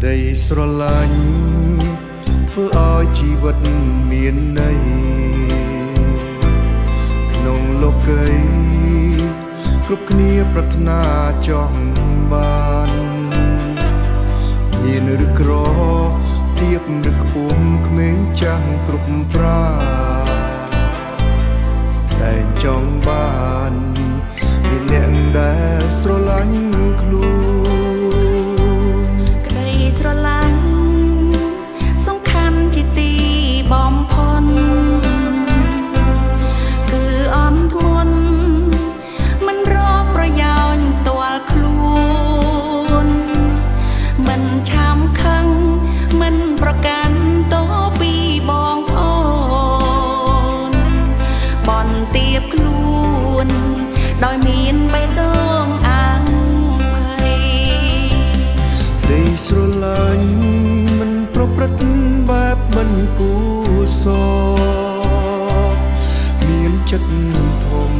ដីស្រឡាញ់ធ្វើឲ្យជីវិតមានន័យក្នុងលោកីគ្រប់គ្នាប្រាថ្នាចង់បានមានឬក្រទៀបឬខ្ពស់ក្មេងចាស់គ្រប់ប្រាតែចង់បានមានអ្នកដែលស្រឡាញ់ខ្លួនក្តីស្រឡាញ់សំខាន់ជាទីបំផុតគឺអន់ធ្មត់មិនរកប្រយោជន៍ផ្ទាល់ខ្លួនមិនឆាំខឹងមិនប្រកាន់តពីបងប្អូនបន់ទៀបខ្លួនដោយមានបេះដូងអាងភ័យដីស្រឡាញ់មិនប្រព្រឹត្តបែបមិនគួរសរមានចិត្តធំ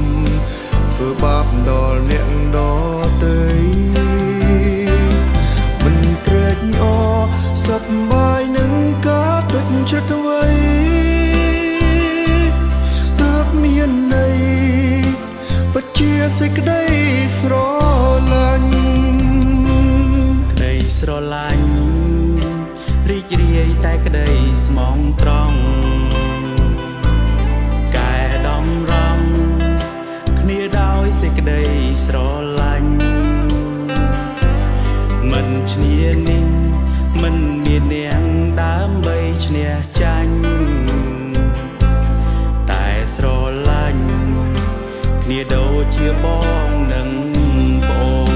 ធ្វើបាបដល់អ្នកដទៃមិនត្រេកអរសប្បាយនឹងការទុច្ចរិតអ្វីទើបមានន័យពិតជាសេចក្តីស្រឡាញ់ក្តីស្រឡាញ់រីករាយតែក្តីស្មងត្រង់កែដំរំគ្នាដោយសេចក្តីស្រឡាញ់មិនឈ្នានីសមិនមាននាងដើម្បីឈ្នះចាញ់តែស្រឡាញ់គ្នាដូចជាបងនិងប្អូន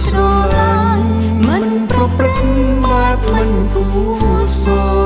ស្រឡាញ់មិនប្រព្រឹត្តបែបមិនគួរសរ